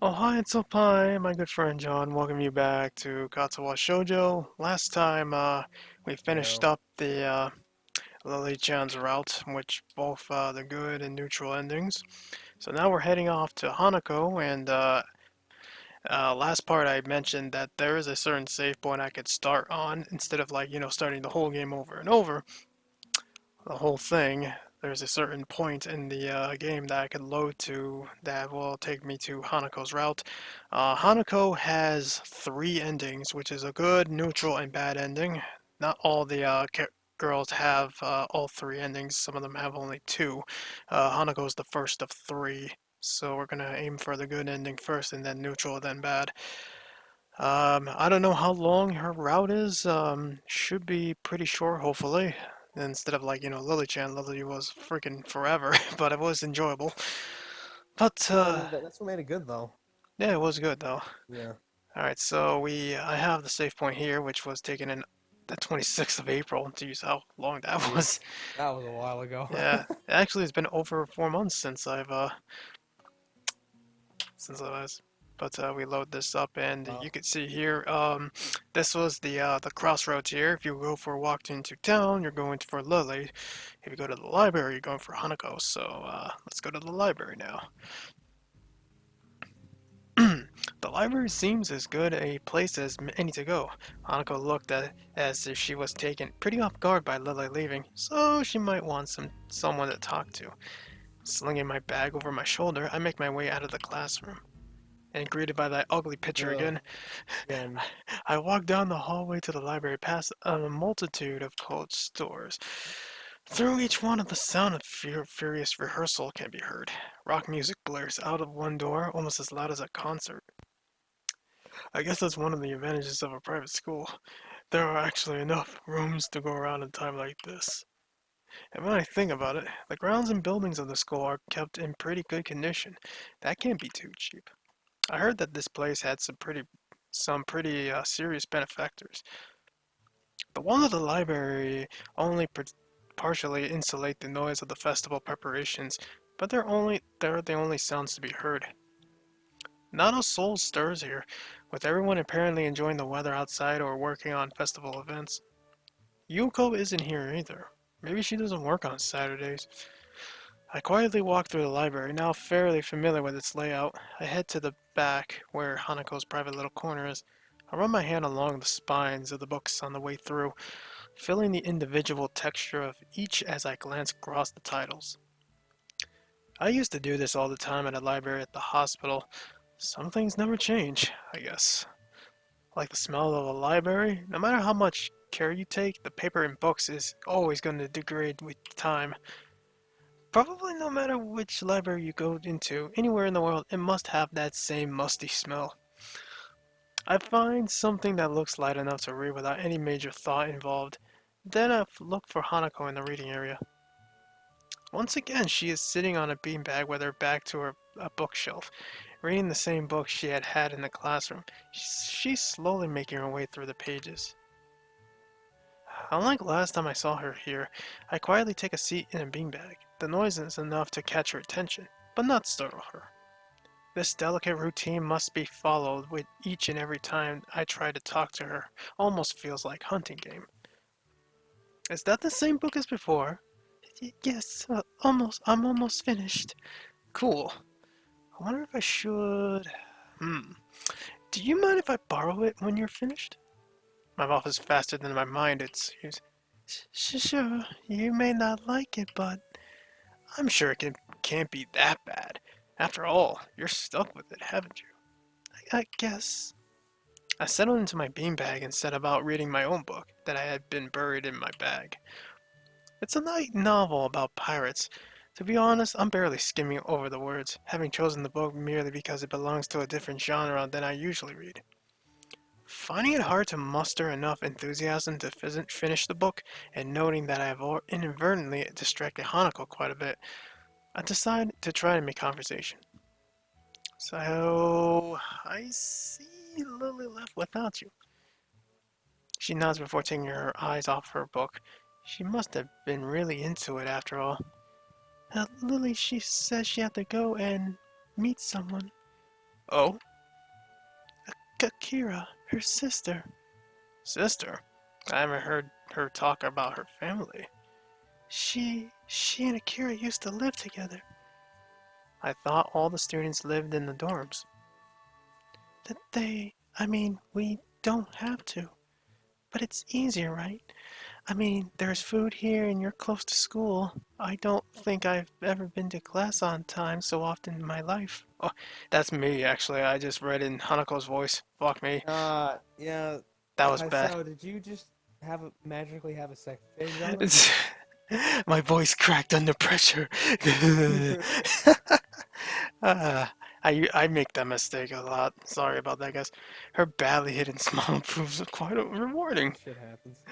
Oh, hi, it's up, hi, my good friend John. Welcome you back to Katawa Shoujo. Last time, we finished Yo. up the, Lily-chan's route, which both, the good and neutral endings. So now we're heading off to Hanako, and, last part I mentioned that there is a certain save point I could start on, instead of, like, starting the whole game over and over, the whole thing. There's a certain point in the game that I could load to that will take me to Hanako's route. Hanako has three endings, which is a good, neutral, and bad ending. Not all the girls have all three endings. Some of them have only two. Hanako's the first of three, so we're gonna aim for the good ending first, and then neutral, then bad. I don't know how long her route is. Should be pretty short, hopefully. Instead of like, Lily-chan. Lily was freaking forever, but it was enjoyable. But, No, I mean that's what made it good though. yeah, it was good though. Yeah. Alright, so I have the save point here, which was taken in the 26th of April. Jeez, how long that was. Jeez. That was a while ago. Yeah, actually, it's been over 4 months since I was. But we load this up, and Wow. you can see here. This was the crossroads here. If you go for a walk into town, you're going for Lily. If you go to the library, you're going for Hanako. So let's go to the library now. The library seems as good a place as any to go. Hanako looked at as if she was taken pretty off guard by Lily leaving, so she might want someone to talk to. Slinging my bag over my shoulder, I make my way out of the classroom. And greeted by that ugly picture Ugh. again, Again. I walk down the hallway to the library past a multitude of closed stores. Through each one of the sound of furious rehearsal can be heard. Rock music blares out of one door almost as loud as a concert. I guess that's one of the advantages of a private school. There are actually enough rooms to go around in time like this. And when I think about it, the grounds and buildings of the school are kept in pretty good condition. That can't be too cheap. I heard that this place had some pretty serious benefactors. The walls of the library only partially insulate the noise of the festival preparations, but they're the only sounds to be heard. Not a soul stirs here, with everyone apparently enjoying the weather outside or working on festival events. Yuko isn't here either. Maybe she doesn't work on Saturdays. I quietly walk through the library, now fairly familiar with its layout. I head to the back, where Hanako's private little corner is. I run my hand along the spines of the books on the way through, feeling the individual texture of each as I glance across the titles. I used to do this all the time at a library at the hospital. Some things never change, I guess. Like the smell of a library, no matter how much care you take, the paper in books is always going to degrade with time. Probably no matter which library you go into, anywhere in the world, it must have that same musty smell. I find something that looks light enough to read without any major thought involved. Then I look for Hanako in the reading area. Once again, she is sitting on a beanbag with her back to a bookshelf, reading the same book she had had in the classroom. She's slowly making her way through the pages. Unlike last time I saw her here, I quietly take a seat in a beanbag. The noise is enough to catch her attention, but not startle her. This delicate routine must be followed with each and every time I try to talk to her. Almost feels like hunting game. Is that the same book as before? Yes, almost. I'm almost finished. Cool. I wonder if I should. Hmm. Do you mind if I borrow it when you're finished? My mouth is faster than my mind, it seems. Sure, you may not like it, but I'm sure can't be that bad. After all, you're stuck with it, haven't you? I guess. I settled into my beanbag and set about reading my own book that I had been buried in my bag. It's a light novel about pirates. To be honest, I'm barely skimming over the words, having chosen the book merely because it belongs to a different genre than I usually read. Finding it hard to muster enough enthusiasm to finish the book, and noting that I have inadvertently distracted Hanako quite a bit, I decide to try to make conversation. So, I see Lily left without you. She nods before taking her eyes off her book. She must have been really into it after all. Lily, she says she had to go and meet someone. Oh, Akira, her sister. Sister? I haven't heard her talk about her family. She and Akira used to live together. I thought all the students lived in the dorms. That I mean, we don't have to. But it's easier, right? I mean, there's food here and you're close to school. I don't think I've ever been to class on time so often in my life. Oh, that's me, actually. I just read in Hanako's voice. Fuck me. Yeah. That was bad. So did you just magically have a sex change on her? It's, my voice cracked under pressure. uh, I make that mistake a lot. Sorry about that, guys. Her badly hidden smile proves quite rewarding. Shit happens.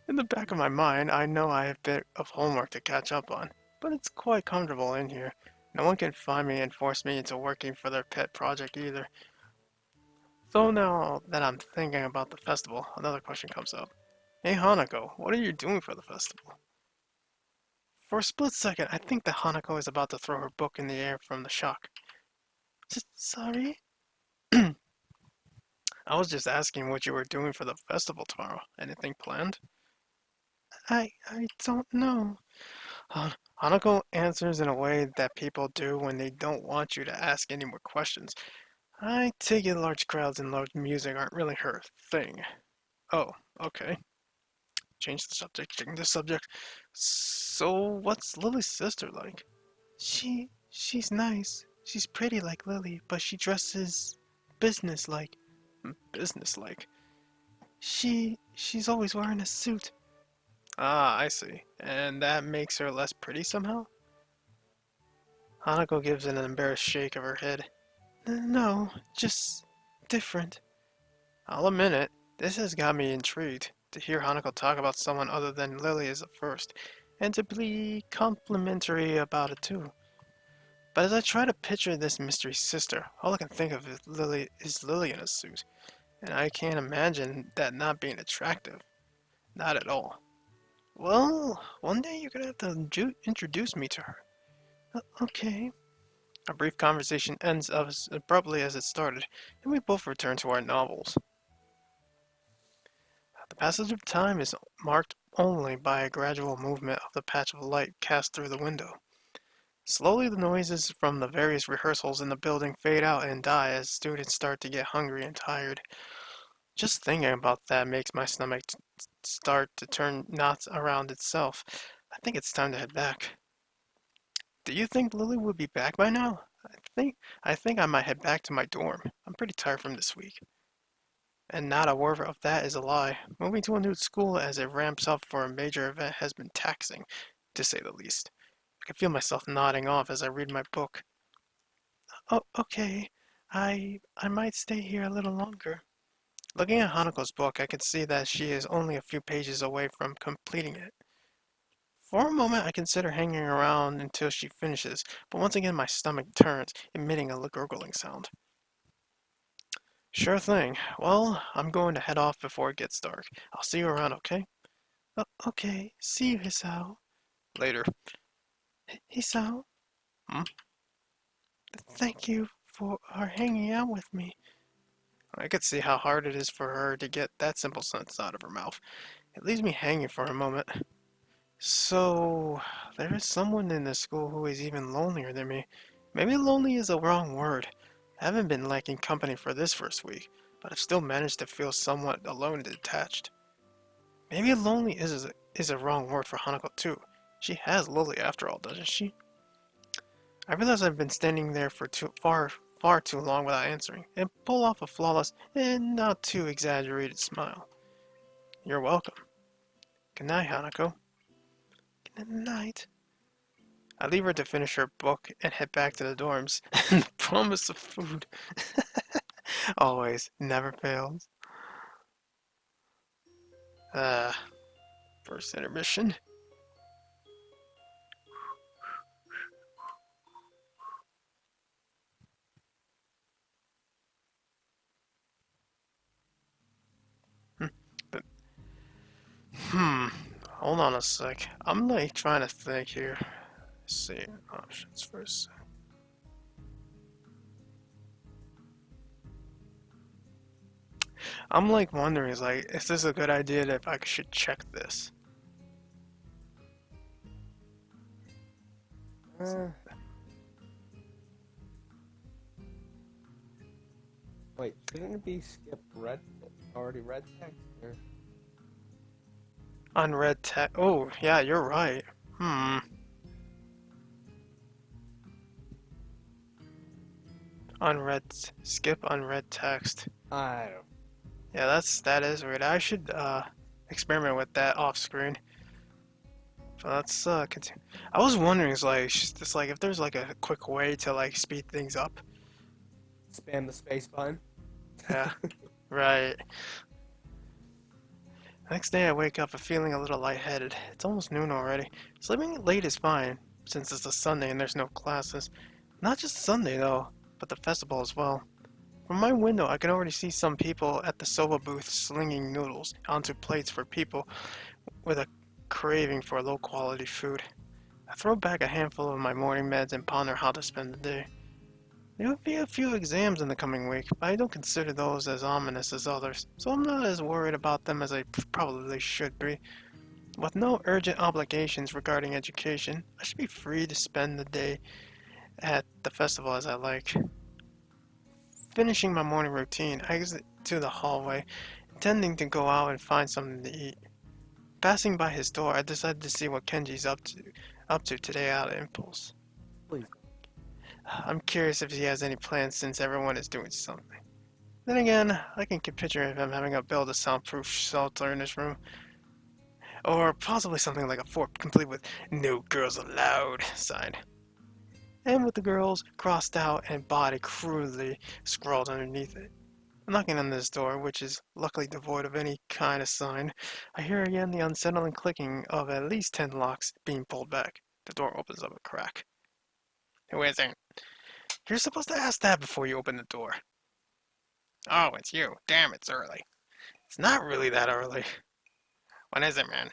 In the back of my mind, I know I have a bit of homework to catch up on, but it's quite comfortable in here. No one can find me and force me into working for their pet project either. So now that I'm thinking about the festival, another question comes up. Hey Hanako, what are you doing for the festival? For a split second, I think that Hanako is about to throw her book in the air from the shock. Sorry? I was just asking what you were doing for the festival tomorrow. Anything planned? I don't know. Hanako answers in a way that people do when they don't want you to ask any more questions. I take it large crowds and loud music aren't really her thing. Oh, okay. Change the subject. So, what's Lily's sister like? She's nice. She's pretty like Lily, but she dresses business-like. Business-like? She's always wearing a suit. Ah, I see. And that makes her less pretty somehow? Hanako gives an embarrassed shake of her head. No, just different. I'll admit it, this has got me intrigued. To hear Hanako talk about someone other than Lily is a first, and to be complimentary about it too. But as I try to picture this mystery sister, all I can think of is Lily in a suit, and I can't imagine that not being attractive. Not at all. Well, one day you're gonna have to introduce me to her. Okay. Our brief conversation ends as abruptly as it started, and we both return to our novels. The passage of time is marked only by a gradual movement of the patch of light cast through the window. Slowly, the noises from the various rehearsals in the building fade out and die as students start to get hungry and tired. Just thinking about that makes my stomach start to turn knots around itself. I think it's time to head back. Do you think Lily will be back by now? I think I might head back to my dorm. I'm pretty tired from this week. And not a word of that is a lie. Moving to a new school as it ramps up for a major event has been taxing, to say the least. I can feel myself nodding off as I read my book. Oh, okay. I might stay here a little longer. Looking at Hanako's book, I can see that she is only a few pages away from completing it. For a moment, I consider hanging around until she finishes, but once again my stomach turns, emitting a gurgling sound. Sure thing. Well, I'm going to head off before it gets dark. I'll see you around, okay? Okay. See you, Hisao. Later. Hisao, Hmm? Thank you for hanging out with me. I could see how hard it is for her to get that simple sentence out of her mouth. It leaves me hanging for a moment. So, there is someone in the school who is even lonelier than me. Maybe lonely is a wrong word. I haven't been lacking company for this first week, but I've still managed to feel somewhat alone and detached. Maybe lonely is a wrong word for Hanako too. She has Lily after all, doesn't she? I realize I've been standing there for far too long without answering, and pull off a flawless and not too exaggerated smile. You're welcome. Good night, Hanako. Good night. I leave her to finish her book and head back to the dorms. And the promise of food always never fails. Uh, First intermission. Hmm. But, hmm. Hold on a sec. I'm like trying to think here. Let's see options first. I'm like wondering, is like, is this a good idea if I should check this? Uh, wait, shouldn't it be skip red already red text or Unread text. Oh, yeah, you're right. Hmm. Skip unread text. I don't. Yeah, that is weird. I should experiment with that off screen. But let's continue. I was wondering, is like, just like if there's like a quick way to like speed things up. Spam the space button. Yeah, right. Next day I wake up feeling a little lightheaded. It's almost noon already. Sleeping late is fine, since it's a Sunday and there's no classes. Not just Sunday though, but the festival as well. From my window I can already see some people at the soba booth slinging noodles onto plates for people with a craving for low quality food. I throw back a handful of my morning meds and ponder how to spend the day. There will be a few exams in the coming week, but I don't consider those as ominous as others, so I'm not as worried about them as I probably should be. With no urgent obligations regarding education, I should be free to spend the day at the festival as I like. Finishing my morning routine, I exit to the hallway, intending to go out and find something to eat. Passing by his door, I decided to see what Kenji's up to today out of impulse. Please. I'm curious if he has any plans since everyone is doing something. Then again, I can picture him having a build a soundproof shelter in his room, or possibly something like a fort complete with "No girls allowed" sign, and with the girls crossed out and body crudely scrawled underneath it. Knocking on this door, which is luckily devoid of any kind of sign, I hear again the unsettling clicking of at least 10 locks being pulled back. The door opens up a crack. Who is it? You're supposed to ask that before you open the door. Oh, it's you. Damn, it's early. It's not really that early. What is it, man?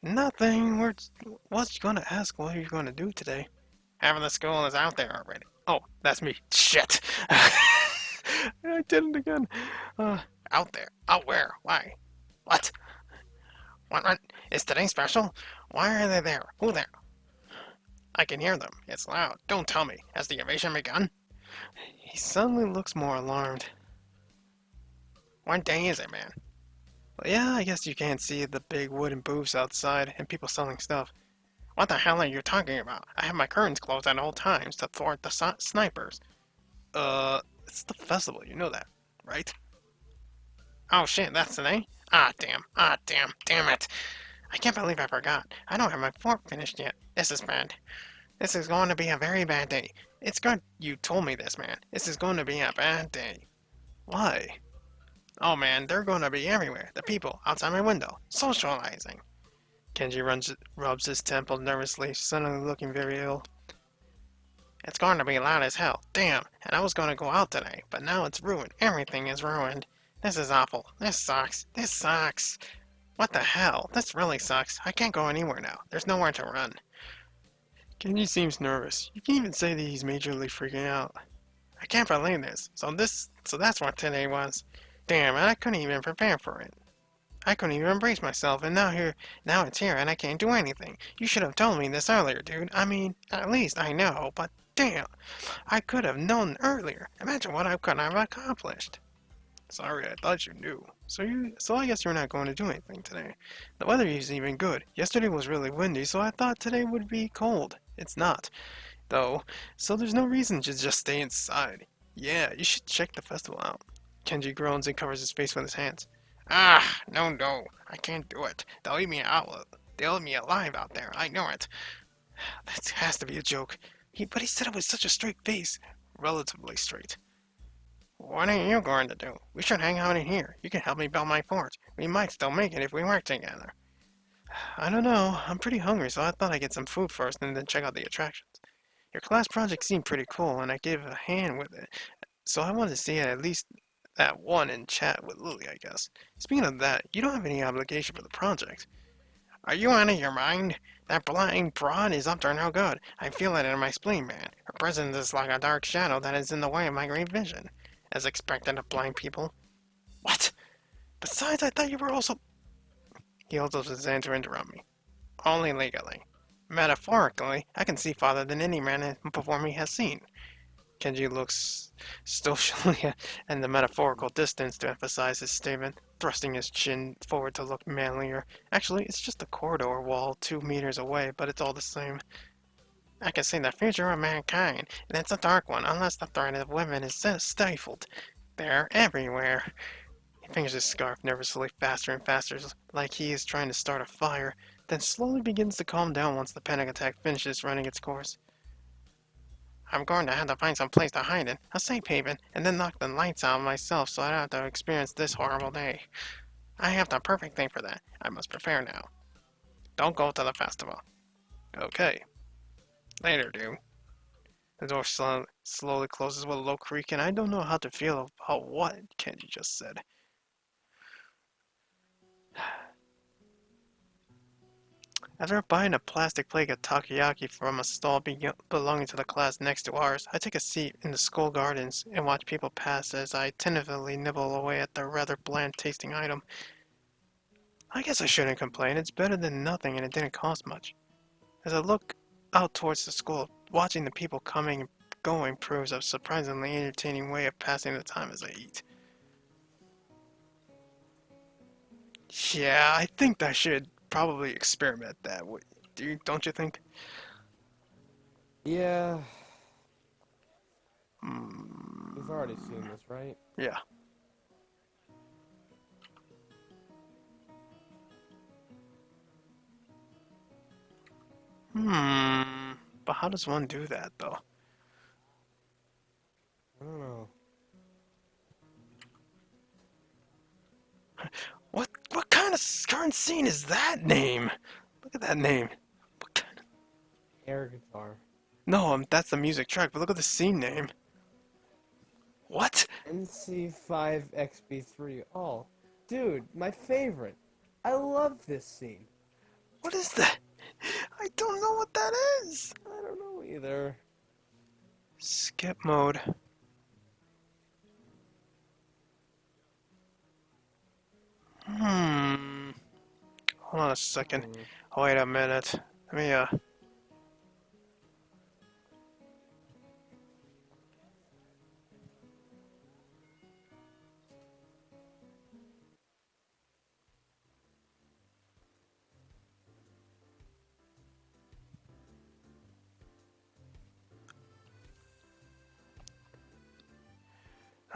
Nothing. What's you gonna ask what you're gonna do today? Half of the school is out there already. Oh, that's me. Shit. I did it again. Uh, Out there? Out where? Why? What? What? Is today special? Why are they there? Who there? I can hear them. It's loud. Don't tell me. Has the invasion begun? He suddenly looks more alarmed. What day is it, man? Well, yeah, I guess you can't see the big wooden booths outside and people selling stuff. What the hell are you talking about? I have my curtains closed at all times to thwart the snipers. It's the festival, you know that, right? Oh shit, that's today? Damn it. I can't believe I forgot. I don't have my fork finished yet. This is bad. This is going to be a very bad day. It's good you told me this, man. This is going to be a bad day. Why? Oh man, they're going to be everywhere. The people outside my window, socializing. Rubs his temple nervously, suddenly looking very ill. It's going to be loud as hell. Damn, and I was going to go out today, but now it's ruined. Everything is ruined. This is awful. This sucks. This sucks. What the hell? This really sucks. I can't go anywhere now. There's nowhere to run. Kenji seems nervous. You can even say that he's majorly freaking out. I can't believe this. So that's what today was. Damn, and I couldn't even prepare for it. I couldn't even embrace myself, and now it's here, and I can't do anything. You should have told me this earlier, dude. I mean, at least I know, but damn, I could have known earlier. Imagine what I could have accomplished. Sorry, I thought you knew. So I guess you're not going to do anything today. The weather is even good. Yesterday was really windy, so I thought today would be cold. It's not, though, so there's no reason to just stay inside. Yeah, you should check the festival out. Kenji groans and covers his face with his hands. Ah, no, I can't do it. They'll eat me alive out there. I know it. That has to be a joke. But he said it with such a straight face. Relatively straight. What are you going to do? We should hang out in here. You can help me build my fort. We might still make it if we work together. I don't know. I'm pretty hungry, so I thought I'd get some food first and then check out the attractions. Your class project seemed pretty cool, and I gave a hand with it. So I wanted to see it at least that one and chat with Lily, I guess. Speaking of that, you don't have any obligation for the project. Are you out of your mind? That blind broad is up to no good. I feel it in my spleen, man. Her presence is like a dark shadow that is in the way of my great vision. As expected of blind people. What? Besides, I thought you were also. He holds up his hand to interrupt me. Only legally. Metaphorically, I can see farther than any man before me has seen. Kenji looks stoically in the metaphorical distance to emphasize his statement, thrusting his chin forward to look manlier. Actually, it's just a corridor wall 2 meters away, but it's all the same. I can see the future of mankind, and it's a dark one unless the threat of women is stifled. They're everywhere. He fingers his scarf nervously faster and faster, like he is trying to start a fire, then slowly begins to calm down once the panic attack finishes running its course. I'm going to have to find some place to hide in, a safe haven, and then knock the lights out myself so I don't have to experience this horrible day. I have the perfect thing for that. I must prepare now. Don't go to the festival. Okay. Later, dude. The door slowly closes with a low creak, and I don't know how to feel about what Kenji just said. After buying a plastic plate of takoyaki from a stall belonging to the class next to ours, I take a seat in the school gardens and watch people pass as I tentatively nibble away at the rather bland tasting item. I guess I shouldn't complain, it's better than nothing and it didn't cost much. As I look out towards the school, watching the people coming and going proves a surprisingly entertaining way of passing the time as I eat. Yeah, I think I should probably experiment that. Don't you think? Yeah, we've already Mm, seen this, right? yeah. Hmm. But how does one do that, though? I don't know. What kind of current scene is that name? Look at that name. What kind of... Air guitar. No, that's the music track, but look at the scene name. What? NC5XB3. Oh, dude, my favorite. I love this scene. What is that? I don't know what that is. I don't know either. Skip mode. Hmm. Hold on a second. Hmm. Wait a minute. Let me,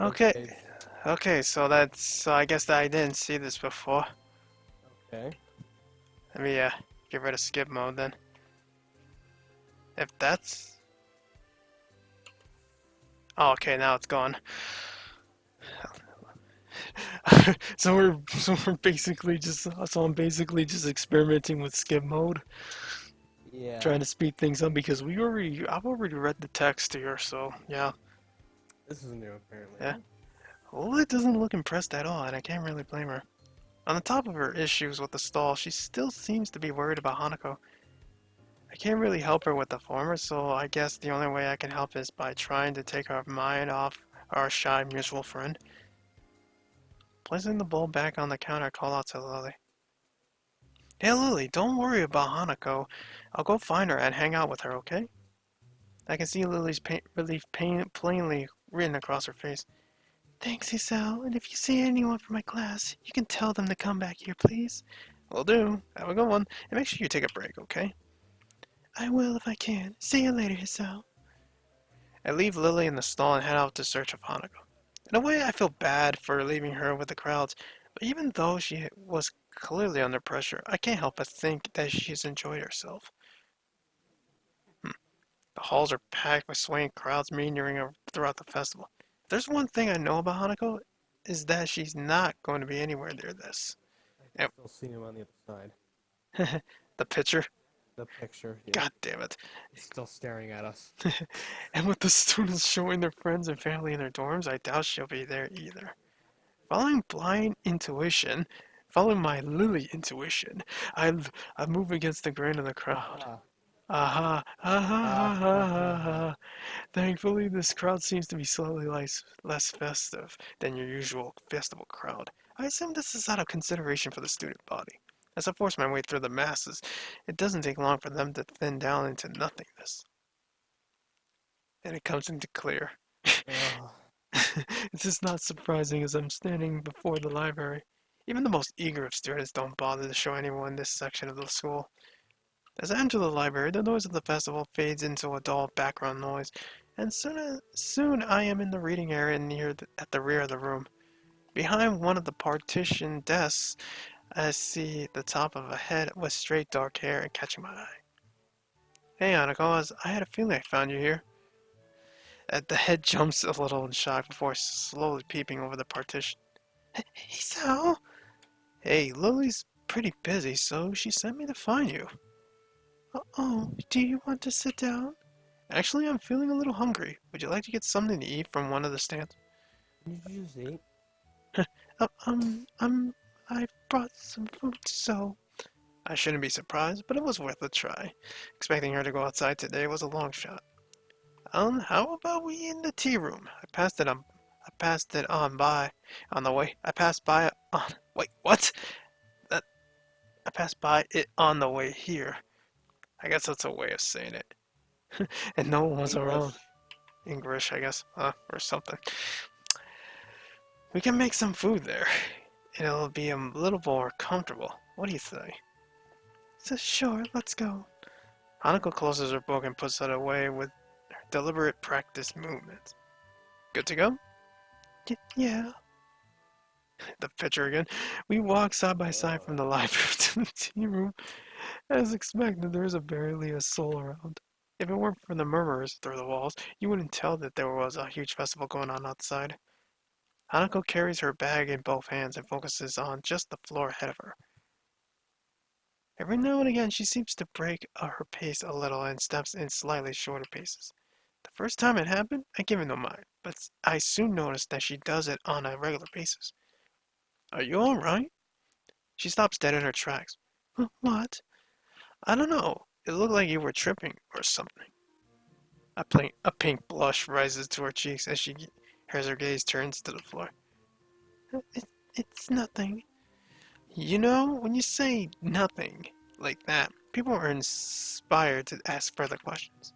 Okay. Okay. Okay, so I guess that I didn't see this before. Okay. Let me, get rid of skip mode then. If that's... Oh, okay, now it's gone. So I'm basically just experimenting with skip mode, Yeah. trying to speed things up because I've already read the text here, so yeah, This is new, apparently, yeah. huh? Well, it doesn't look impressed at all, and I can't really blame her. On the top of her issues with the stall, she still seems to be worried about Hanako. I can't really help her with the former, so I guess the only way I can help is by trying to take her mind off our shy mutual friend. Placing the bowl back on the counter, I call out to Lily. Hey Lily, don't worry about Hanako. I'll go find her and hang out with her, okay? I can see Lily's relief plainly written across her face. Thanks, Isao, and if you see anyone from my class, you can tell them to come back here, please. Will do. Have a good one, and make sure you take a break, okay? I will if I can. See you later, Isao. I leave Lily in the stall and head out to search of Hanako. In a way, I feel bad for leaving her with the crowds, but even though she was clearly under pressure, I can't help but think that she's enjoyed herself. Hmm. The halls are packed with swaying crowds meandering throughout the festival. If there's one thing I know about Hanako, is that she's not going to be anywhere near this. I can Yep. still see him on the other side. The picture? The picture, yeah. God damn it. He's still staring at us. And with the students showing their friends and family in their dorms, I doubt she'll be there either. Following blind intuition, following my Lily intuition, I, I move against the grain of the crowd. Aha. Aha, aha, Ah, ha, ha, ha, ha, ha, ha. ha. Thankfully, this crowd seems to be slightly less festive than your usual festival crowd. I assume this is out of consideration for the student body. As I force my way through the masses, it doesn't take long for them to thin down into nothingness. And it comes into clear. Ugh. This is not surprising as I'm standing before the library. Even the most eager of students don't bother to show anyone this section of the school. As I enter the library, the noise of the festival fades into a dull background noise, and soon I am in the reading area at the rear of the room. Behind one of the partition desks, I see the top of a head with straight dark hair and catching my eye. Hey, Hanako, I had a feeling I found you here. The head jumps a little in shock before slowly peeping over the partition. Hey, Sal! Hey, Lily's pretty busy, so she sent me to find you. Oh, do you want to sit down? Actually, I'm feeling a little hungry. Would you like to get something to eat from one of the stands? Did you just eat? Uh, um, um, I brought some food, so... I shouldn't be surprised, but it was worth a try. Expecting her to go outside today was a long shot. How about we in the tea room? I passed it on by, on the way. I passed by on, wait, what? That, I passed by it on the way here. I guess that's a way of saying it. And no one was around. English. English, I guess, or something. We can make some food there. It'll be a little more comfortable. What do you say? So sure, let's go. Hanako closes her book and puts it away with deliberate practiced movements. Good to go? Yeah. The picture again. We walk side by side from the library to the tea room. As expected, there is barely a soul around. If it weren't for the murmurs through the walls, you wouldn't tell that there was a huge festival going on outside. Hanako carries her bag in both hands and focuses on just the floor ahead of her. Every now and again, she seems to break her pace a little and steps in slightly shorter paces. The first time it happened, I gave it no mind, but I soon noticed that she does it on a regular basis. Are you alright? She stops dead in her tracks. What? I don't know. It looked like you were tripping or something. A pink blush rises to her cheeks as her gaze turns to the floor. It, it's nothing. You know, when you say nothing like that, people are inspired to ask further questions.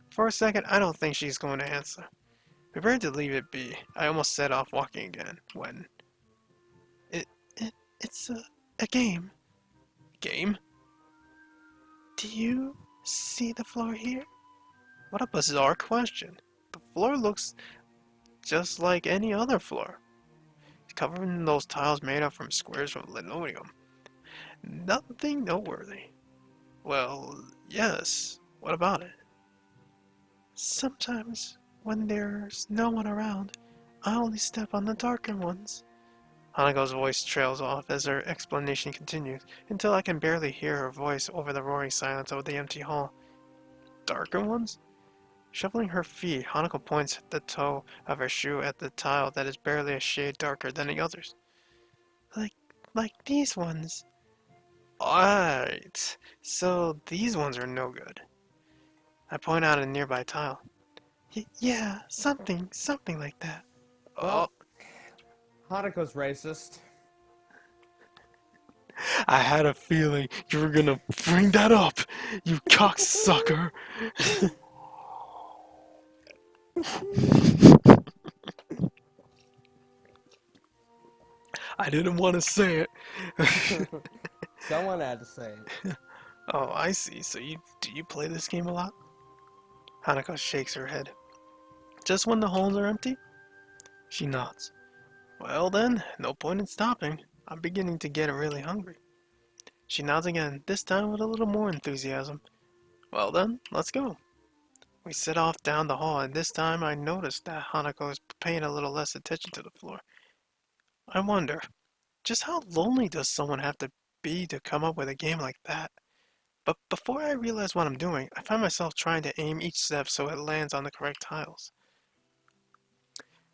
For a second, I don't think she's going to answer. Prepared to leave it be, I almost set off walking again when it, it's a game. Game? Do you see the floor here? What a bizarre question. The floor looks just like any other floor, covered in those tiles made up from squares of linoleum. Nothing noteworthy. Well, yes. What about it? Sometimes, when there's no one around, I only step on the darker ones. Hanako's voice trails off as her explanation continues, until I can barely hear her voice over the roaring silence of the empty hall. Darker ones? Shuffling her feet, Hanako points the toe of her shoe at the tile that is barely a shade darker than the others. Like, like these ones. Alright, so these ones are no good. I point out a nearby tile. Yeah, something like that. Oh, Well, Hanako's racist. I had a feeling you were gonna bring that up, you cocksucker. I didn't want to say it. Someone had to say it. Oh, I see. So do you play this game a lot? Hanako shakes her head. Just when the holes are empty? She nods. Well then, no point in stopping. I'm beginning to get really hungry. She nods again, this time with a little more enthusiasm. Well then, let's go. We set off down the hall, and this time I noticed that Hanako is paying a little less attention to the floor. I wonder, just how lonely does someone have to be to come up with a game like that? But before I realize what I'm doing, I find myself trying to aim each step so it lands on the correct tiles.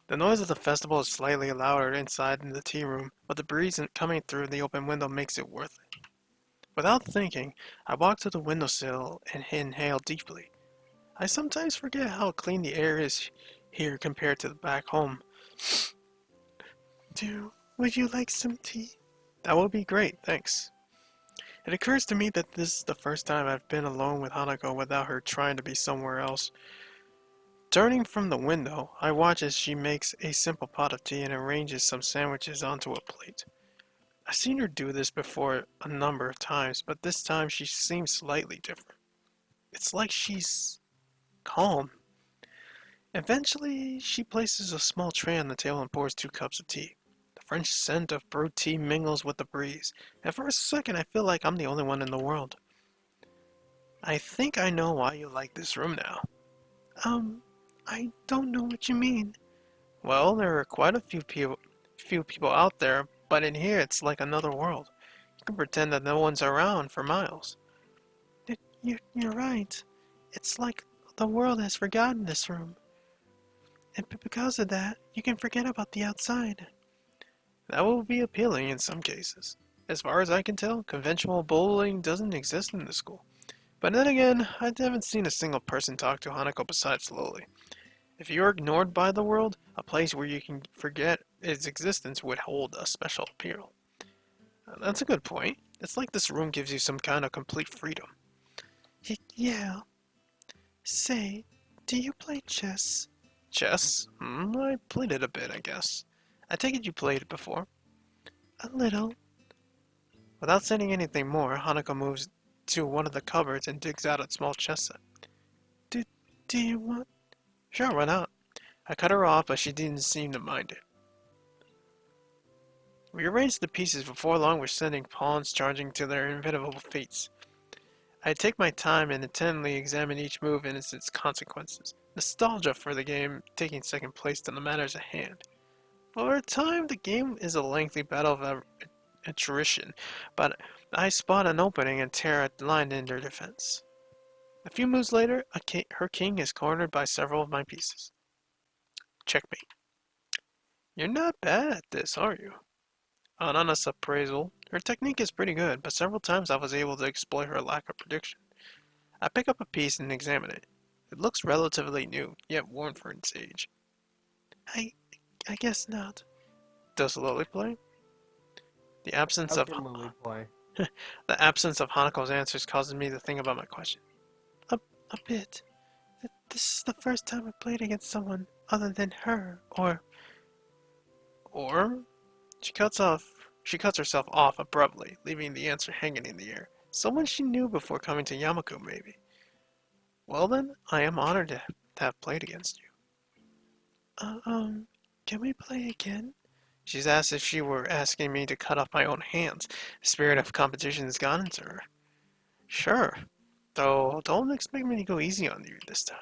The noise of the festival is slightly louder inside in the tea room, but the breeze coming through the open window makes it worth it. Without thinking, I walk to the windowsill and inhale deeply. I sometimes forget how clean the air is here compared to the back home. Do Would you like some tea? That would be great, thanks. It occurs to me that this is the first time I've been alone with Hanako without her trying to be somewhere else. Turning from the window, I watch as she makes a simple pot of tea and arranges some sandwiches onto a plate. I've seen her do this before a number of times, but this time she seems slightly different. It's like she's calm. Eventually, she places a small tray on the table and pours 2 cups of tea. The French scent of brewed tea mingles with the breeze, and for a second I feel like I'm the only one in the world. I think I know why you like this room now. Um, I don't know what you mean. Well, there are quite a few people out there, but in here it's like another world. You can pretend that no one's around for miles. You're right. It's like the world has forgotten this room. And because of that, you can forget about the outside. That will be appealing in some cases. As far as I can tell, conventional bullying doesn't exist in the school. But then again, I haven't seen a single person talk to Hanako besides Lily. If you're ignored by the world, a place where you can forget its existence would hold a special appeal. That's a good point. It's like this room gives you some kind of complete freedom. Yeah. Say, do you play chess? Chess? I played it a bit, I guess. I take it you played it before. A little. Without saying anything more, Hanako moves to one of the cupboards and digs out a small chess set. Do, do you want? Sure, why not? I cut her off, but she didn't seem to mind it. We arranged the pieces before long we're sending pawns charging to their inevitable fates. I take my time and attentively examine each move and its consequences. Nostalgia for the game taking second place to the matters at hand. Over time, the game is a lengthy battle of attrition, but I spot an opening and tear a line in their defense. A few moves later, her king is cornered by several of my pieces. Checkmate. You're not bad at this, are you? On honest appraisal, her technique is pretty good, but several times I was able to exploit her lack of prediction. I pick up a piece and examine it. It looks relatively new, yet worn for its age. I I guess not. Does Lily play? The absence How of can Lily play? the absence of Hanako's answers causes me to think about my question. A, a bit. This is the first time I played against someone other than her, or she cuts herself off abruptly, leaving the answer hanging in the air. Someone she knew before coming to Yamaku, maybe. Well then, I am honored to have played against you. Uh, um, can we play again? She's asked if she were asking me to cut off my own hands. The spirit of competition has gone into her. Sure, though don't expect me to go easy on you this time.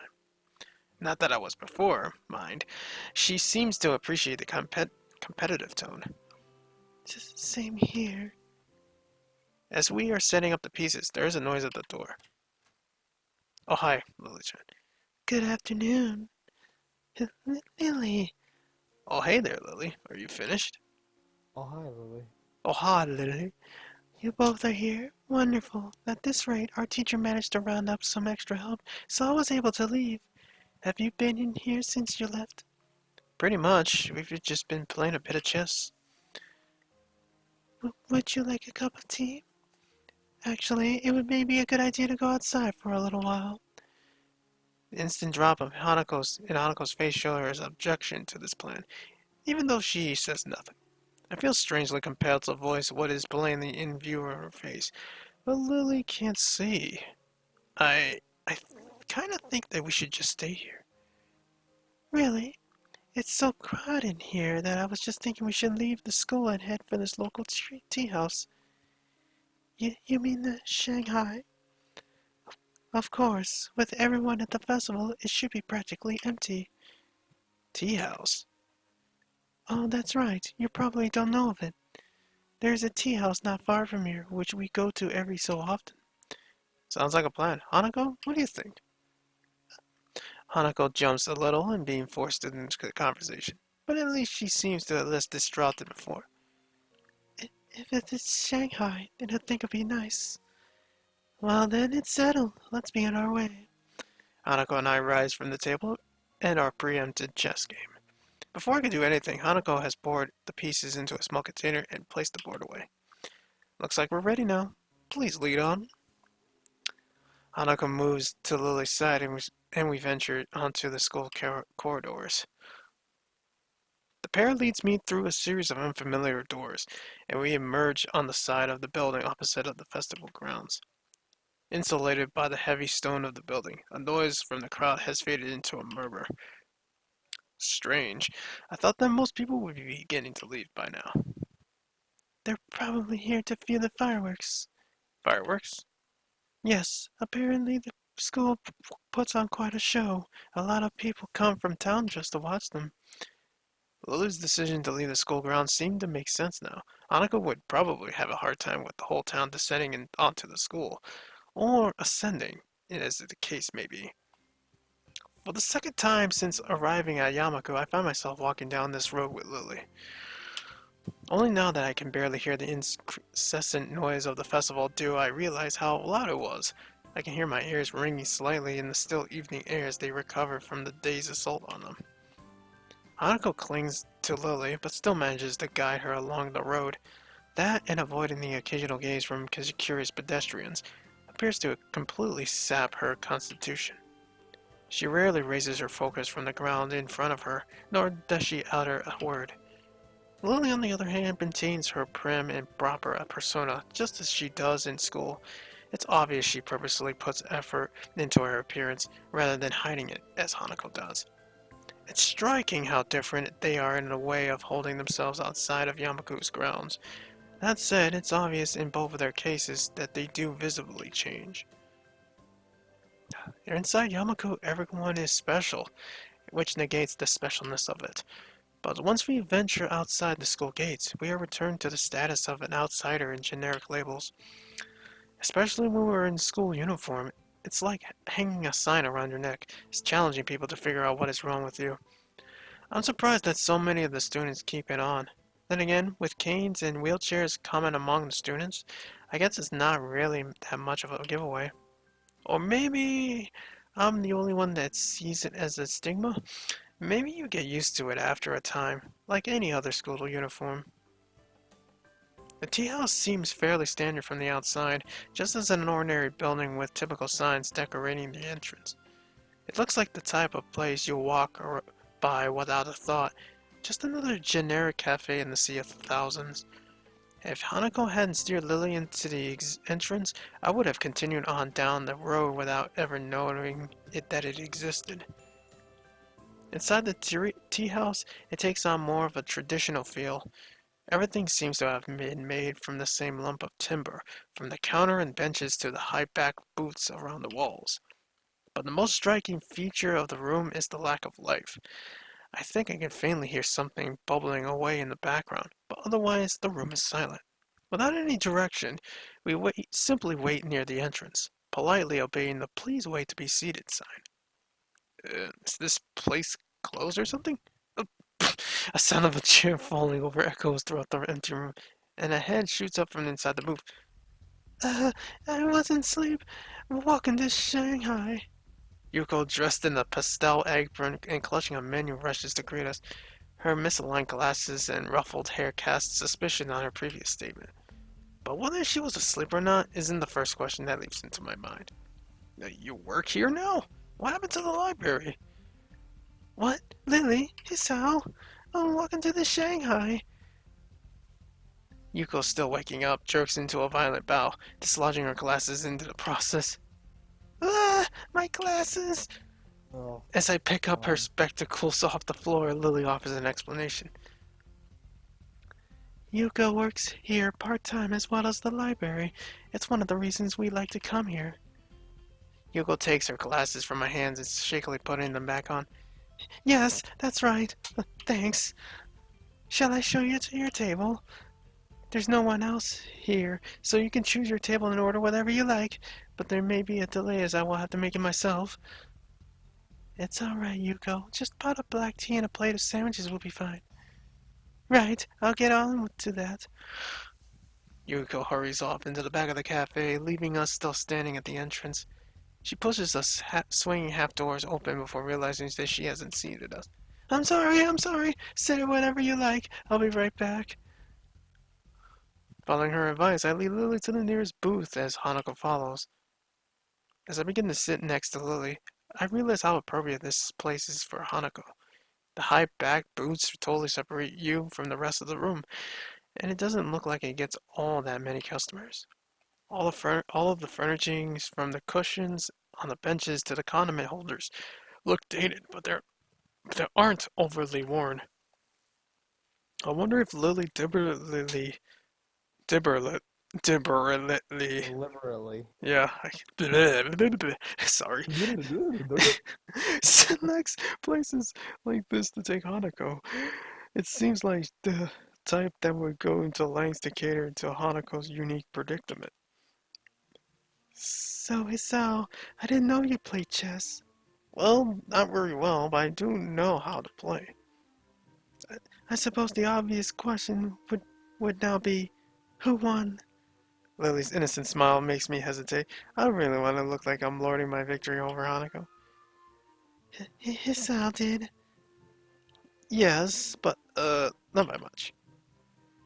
Not that I was before, mind. She seems to appreciate the competitive tone. Just same here. As we are setting up the pieces, there is a noise at the door. Oh, hi, Lily-chan. Good afternoon. Lily. Oh, hey there, Lily. Are you finished? Oh, hi, Lily. Oh, hi, Lily. You both are here? Wonderful. At this rate, our teacher managed to round up some extra help, so I was able to leave. Have you been in here since you left? Pretty much. We've just been playing a bit of chess. Would you like a cup of tea? Actually, it would maybe a good idea to go outside for a little while. The instant drop of Hanako's face shows her objection to this plan, even though she says nothing. I feel strangely compelled to voice what is plainly in view of her face, but Lily can't see. I kind of think that we should just stay here. Really? It's so crowded here that I was just thinking we should leave the school and head for this local tea house. You mean the Shanghai? Of course. With everyone at the festival, it should be practically empty. Tea house? Oh, that's right. You probably don't know of it. There's a tea house not far from here, which we go to every so often. Sounds like a plan. Hanako, what do you think? Hanako jumps a little and being forced into the conversation, but at least she seems to have less distraught than before. If it's Shanghai, then I think it'd be nice. Well, then it's settled. Let's be on our way. Hanako and I rise from the table and our preempted chess game. Before I could do anything, Hanako has poured the pieces into a small container and placed the board away. Looks like we're ready now. Please lead on. Hanako moves to Lily's side and we venture onto the school corridors. The pair leads me through a series of unfamiliar doors, and we emerge on the side of the building opposite of the festival grounds. Insulated by the heavy stone of the building, a noise from the crowd has faded into a murmur. Strange. I thought that most people would be beginning to leave by now. They're probably here to view the fireworks. Fireworks? Yes, apparently the school puts on quite a show. A lot of people come from town just to watch them. Lily's decision to leave the school grounds seemed to make sense now. Hanako would probably have a hard time with the whole town descending onto the school, or ascending, as the case may be. For the second time since arriving at Yamaku, I find myself walking down this road with Lily. Only now that I can barely hear the incessant noise of the festival do I realize how loud it was. I can hear my ears ringing slightly in the still evening air as they recover from the day's assault on them. Hanako clings to Lily, but still manages to guide her along the road. That, and avoiding the occasional gaze from curious pedestrians, appears to completely sap her constitution. She rarely raises her focus from the ground in front of her, nor does she utter a word. Lily, on the other hand, maintains her prim and proper persona, just as she does in school. It's obvious she purposely puts effort into her appearance, rather than hiding it, as Hanako does. It's striking how different they are in the way of holding themselves outside of Yamaku's grounds. That said, it's obvious in both of their cases that they do visibly change. Inside Yamaku, everyone is special, which negates the specialness of it. But once we venture outside the school gates, we are returned to the status of an outsider in generic labels. Especially when we're in school uniform, it's like hanging a sign around your neck. It's challenging people to figure out what is wrong with you. I'm surprised that so many of the students keep it on. Then again, with canes and wheelchairs common among the students, I guess it's not really that much of a giveaway. Or maybe I'm the only one that sees it as a stigma. Maybe you get used to it after a time, like any other school uniform. The tea house seems fairly standard from the outside, just as an ordinary building with typical signs decorating the entrance. It looks like the type of place you'll walk by without a thought, just another generic cafe in the sea of thousands. If Hanako hadn't steered Lily into the entrance, I would have continued on down the road without ever knowing that it existed. Inside the tea house, it takes on more of a traditional feel. Everything seems to have been made from the same lump of timber, from the counter and benches to the high-backed booths around the walls. But the most striking feature of the room is the lack of life. I think I can faintly hear something bubbling away in the background, but otherwise the room is silent. Without any direction, we simply wait near the entrance, politely obeying the "Please wait to be seated" sign. Is this place closed or something? Uh, A sound of a chair falling over echoes throughout the empty room, and a head shoots up from inside the booth. Uh, I wasn't asleep. Walking to Shanghai. Yuko, dressed in a pastel apron and clutching a menu, rushes to greet us. Her misaligned glasses and ruffled hair cast suspicion on her previous statement. But whether she was asleep or not isn't the first question that leaps into my mind. You work here now? What happened to the library? What? Lily? Hisao? Oh, welcome to the Shanghai. Yuko, still waking up, jerks into a violent bow, dislodging her glasses into the process. Ah, my glasses! Oh, As I pick up her God. spectacles off the floor, Lily offers an explanation. Yuko works here part-time as well as the library. It's one of the reasons we like to come here. Yuko takes her glasses from my hands and shakily putting them back on. Yes, that's right. Thanks. Shall I show you to your table? There's no one else here, so you can choose your table and order whatever you like, but there may be a delay as I will have to make it myself. It's alright, Yuko. Just pot of black tea and a plate of sandwiches will be fine. Right, I'll get on to that. Yuko hurries off into the back of the cafe, leaving us still standing at the entrance. She pushes us swinging half doors open before realizing that she hasn't seated us. I'm sorry. Say whatever you like. I'll be right back. Following her advice, I lead Lily to the nearest booth as Hanako follows. As I begin to sit next to Lily, I realize how appropriate this place is for Hanako. The high back booths totally separate you from the rest of the room, and it doesn't look like it gets all that many customers. All of the furnishings, from the cushions on the benches to the condiment holders, look dated, but they aren't overly worn. I wonder if Lily Dibberlit, Dibberly, Deliberately. yeah, sorry, selects places like this to take Hanako. It seems like the type that would go into lengths to cater to Hanako's unique predicament. So, Hisao, I didn't know you played chess. Well, not very well, but I do know how to play. I suppose the obvious question would now be, who won? Lily's innocent smile makes me hesitate. I don't really want to look like I'm lording my victory over Hanako. Hisao did. Yes, but, not by much.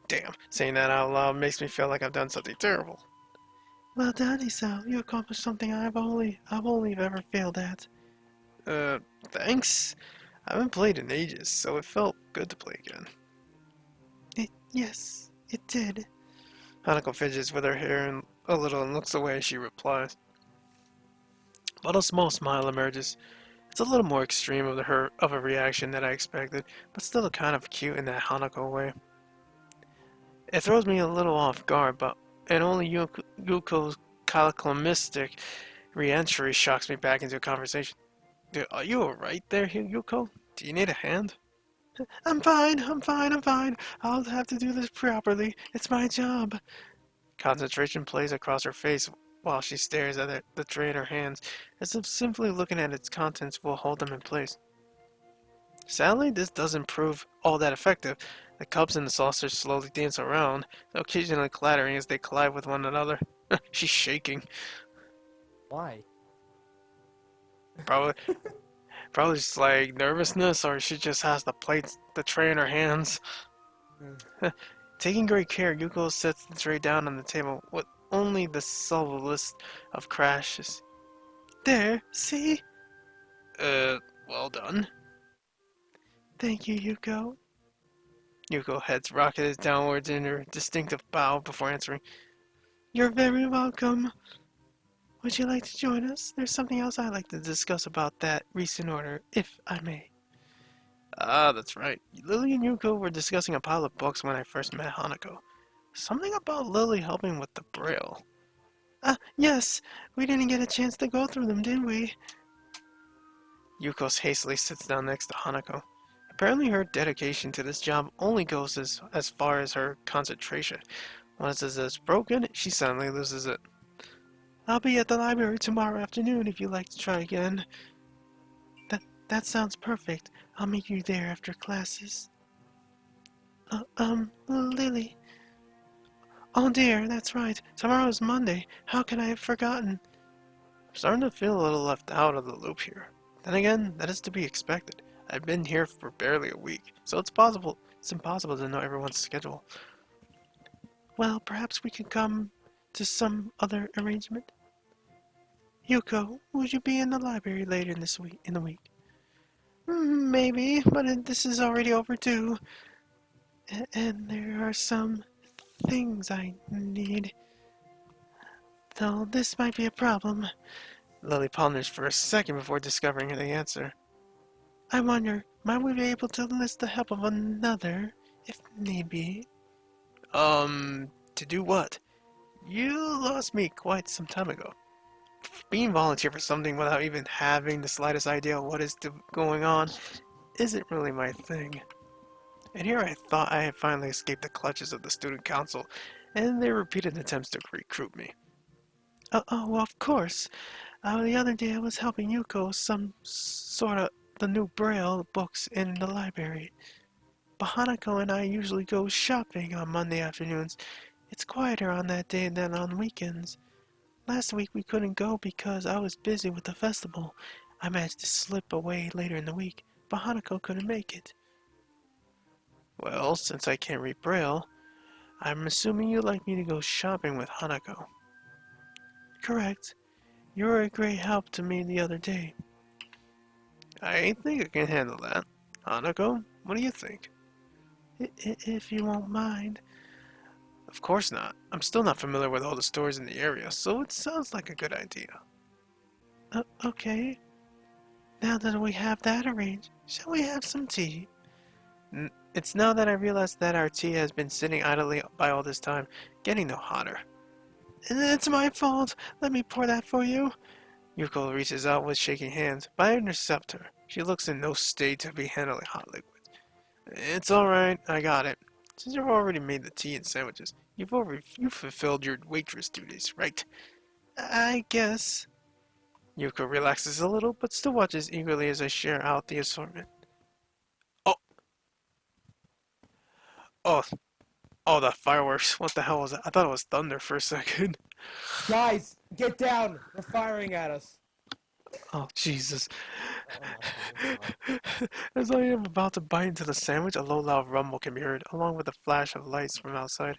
Damn, saying that out loud makes me feel like I've done something terrible. Well done, Hisao. You accomplished something I've only ever failed at. Uh, thanks. I haven't played in ages, so it felt good to play again. Yes, it did. Hanako fidgets with her hair a little and looks away as she replies. But a small smile emerges. It's a little more extreme of a reaction than I expected, but still kind of cute in that Hanako way. It throws me a little off guard, but and only Yuko's cataclysmic re-entry shocks me back into a conversation. Dude, are you alright there, Yuko? Do you need a hand? I'm fine. I'll have to do this properly. It's my job. Concentration plays across her face while she stares at the tray in her hands, as if simply looking at its contents will hold them in place. Sadly, this doesn't prove all that effective. The cups and the saucers slowly dance around, occasionally clattering as they collide with one another. She's shaking. Why? Probably, probably just like nervousness, or she just has the tray in her hands. Taking great care, Yuko sets the tray down on the table with only the subtlest of crashes. There, see? Well done. Thank you, Yuko. Yuko heads rocketed downwards in her distinctive bow before answering. You're very welcome. Would you like to join us? There's something else I'd like to discuss about that recent order, if I may. Ah, that's right. Lily and Yuko were discussing a pile of books when I first met Hanako. Something about Lily helping with the braille. Ah, yes. We didn't get a chance to go through them, did we? Yuko hastily sits down next to Hanako. Apparently her dedication to this job only goes as far as her concentration. Once it's broken, she suddenly loses it. I'll be at the library tomorrow afternoon if you'd like to try again. That sounds perfect. I'll meet you there after classes. Lily. Oh dear, that's right. Tomorrow's Monday. How could I have forgotten? I'm starting to feel a little left out of the loop here. Then again, that is to be expected. I've been here for barely a week, so it's impossible to know everyone's schedule. Well, perhaps we can come to some other arrangement. Yuko, would you be in the library later in the week? Maybe, but this is already overdue. And there are some things I need. Though this might be a problem. Lily ponders for a second before discovering the answer. I wonder, might we be able to enlist the help of another, if need be? To do what? You lost me quite some time ago. Being volunteer for something without even having the slightest idea what is going on isn't really my thing. And here I thought I had finally escaped the clutches of the student council and their repeated attempts to recruit me. Oh, of course. The other day I was helping Yuko some sort of the new Braille books in the library. But Hanako and I usually go shopping on Monday afternoons. It's quieter on that day than on weekends. Last week we couldn't go because I was busy with the festival. I managed to slip away later in the week, but Hanako couldn't make it. Well, since I can't read Braille, I'm assuming you'd like me to go shopping with Hanako. Correct. You were a great help to me the other day. I think I can handle that. Hanako, what do you think? If you won't mind. Of course not. I'm still not familiar with all the stores in the area, so it sounds like a good idea. Okay. Now that we have that arranged, shall we have some tea? It's now that I realize that our tea has been sitting idly by all this time, getting no hotter. It's my fault. Let me pour that for you. Yuko reaches out with shaking hands, but I intercept her. She looks in no state to be handling hot liquids. It's alright, I got it. Since you've already made the tea and sandwiches, you've fulfilled your waitress duties, right? I guess. Yuko relaxes a little, but still watches eagerly as I share out the assortment. Oh, oh, oh, the fireworks. What the hell was that? I thought it was thunder for a second. Guys, get down! They're firing at us. Oh, Jesus. Oh God. As I am about to bite into the sandwich, a low, loud rumble can be heard, along with a flash of lights from outside.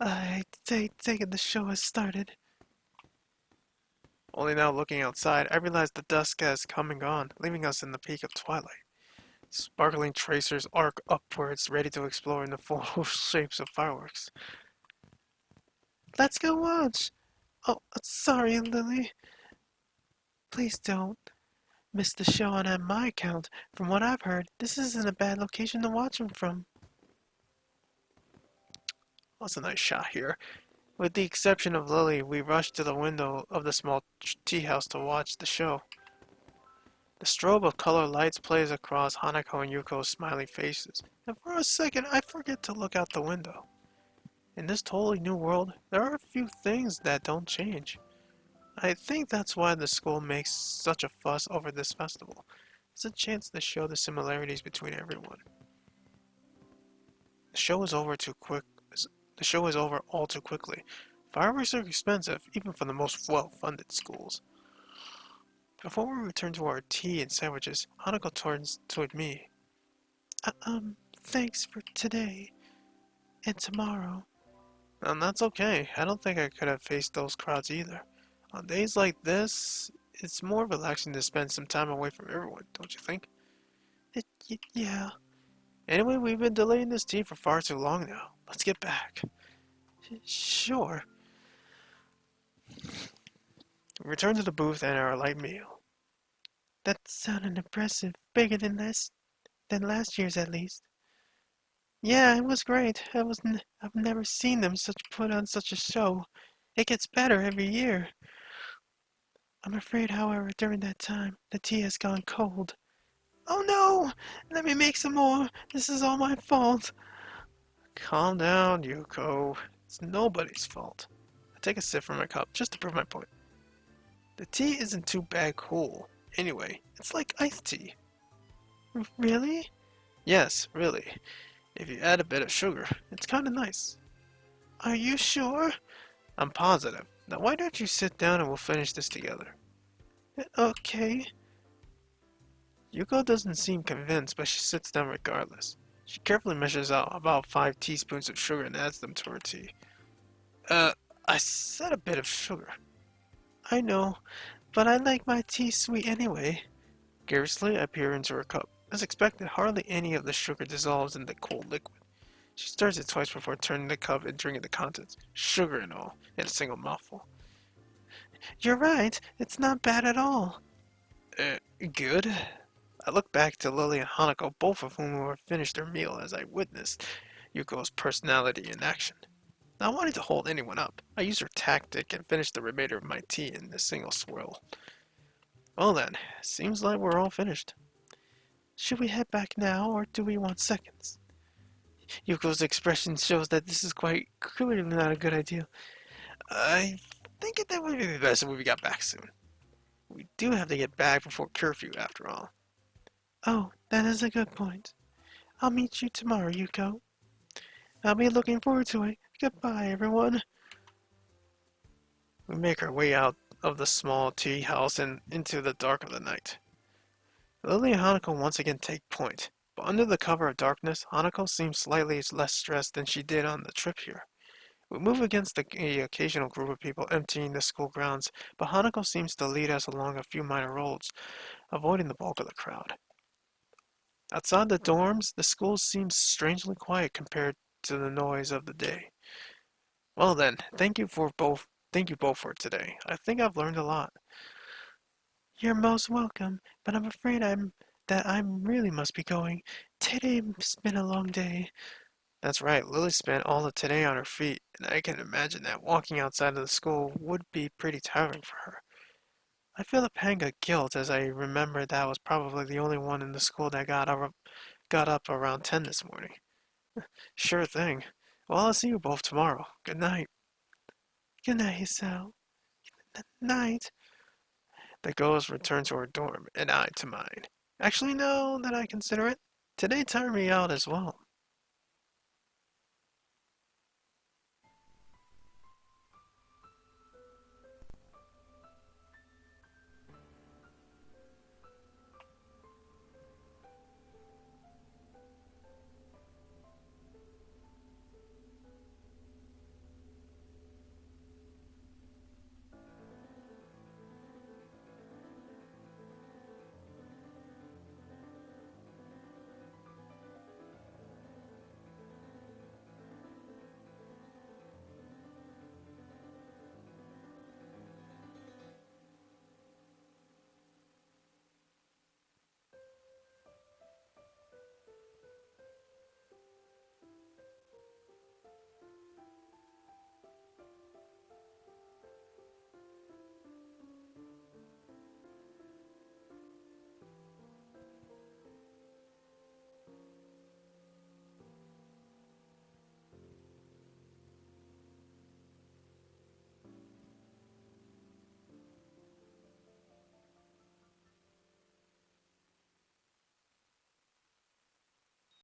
I take it the show has started. Only now looking outside, I realize the dusk has come and gone, leaving us in the peak of twilight. Sparkling tracers arc upwards, ready to explore in the full shapes of fireworks. Let's go watch! Oh, sorry, Lily. Please don't miss the show on my account. From what I've heard, this isn't a bad location to watch them from. That's a nice shot here. With the exception of Lily, we rush to the window of the small tea house to watch the show. The strobe of color lights plays across Hanako and Yuko's smiling faces, and for a second I forget to look out the window. In this totally new world, there are a few things that don't change. I think that's why the school makes such a fuss over this festival. It's a chance to show the similarities between everyone. The show is over too quick. The show is over all too quickly. Fireworks are expensive, even for the most well-funded schools. Before we return to our tea and sandwiches, Hanako turns toward me. Thanks for today and tomorrow. And that's okay. I don't think I could have faced those crowds either. On days like this, it's more relaxing to spend some time away from everyone, don't you think? Yeah. Anyway, we've been delaying this tea for far too long now. Let's get back. Sure. We return to the booth and our light meal. That sounded impressive. Bigger than last year's at least. Yeah, it was great. I've never seen them put on such a show. It gets better every year. I'm afraid, however, during that time, the tea has gone cold. Oh no! Let me make some more. This is all my fault. Calm down, Yuko. It's nobody's fault. I take a sip from my cup just to prove my point. The tea isn't too bad cool. Anyway, it's like iced tea. Really? Yes, really. If you add a bit of sugar, it's kinda nice. Are you sure? I'm positive. Now why don't you sit down and we'll finish this together? Okay. Yuko doesn't seem convinced, but she sits down regardless. She carefully measures out about 5 teaspoons of sugar and adds them to her tea. Uh, I said a bit of sugar. I know, but I like my tea sweet anyway. Curiously, I peer into her cup. As expected, hardly any of the sugar dissolves in the cold liquid. She stirs it twice before turning the cup and drinking the contents, sugar and all, in a single mouthful. You're right, it's not bad at all. Good? I look back to Lily and Hanako, both of whom were finished their meal as I witnessed Yuko's personality in action. Not wanting to hold anyone up, I used her tactic and finished the remainder of my tea in a single swirl. Well then, seems like we're all finished. Should we head back now, or do we want seconds? Yuko's expression shows that this is quite clearly not a good idea. I think that would be best if we got back soon. We do have to get back before curfew, after all. Oh, that is a good point. I'll meet you tomorrow, Yuko. I'll be looking forward to it. Goodbye, everyone. We make our way out of the small tea house and into the dark of the night. Lily and Hanako once again take point, but under the cover of darkness, Hanako seems slightly less stressed than she did on the trip here. We move against the occasional group of people emptying the school grounds, but Hanako seems to lead us along a few minor roads, avoiding the bulk of the crowd. Outside the dorms, the school seems strangely quiet compared to the noise of the day. Well then, thank you both for today. I think I've learned a lot. You're most welcome, but I'm afraid I really must be going. Today's been a long day. That's right, Lily spent all of today on her feet, and I can imagine that walking outside of the school would be pretty tiring for her. I feel a pang of guilt as I remember that I was probably the only one in the school that got up around 10 this morning. Sure thing. Well, I'll see you both tomorrow. Good night. Good night, Hisao. Night. The ghost returned to her dorm, and I to mine. Actually, no, that I consider it. Today tired me out as well.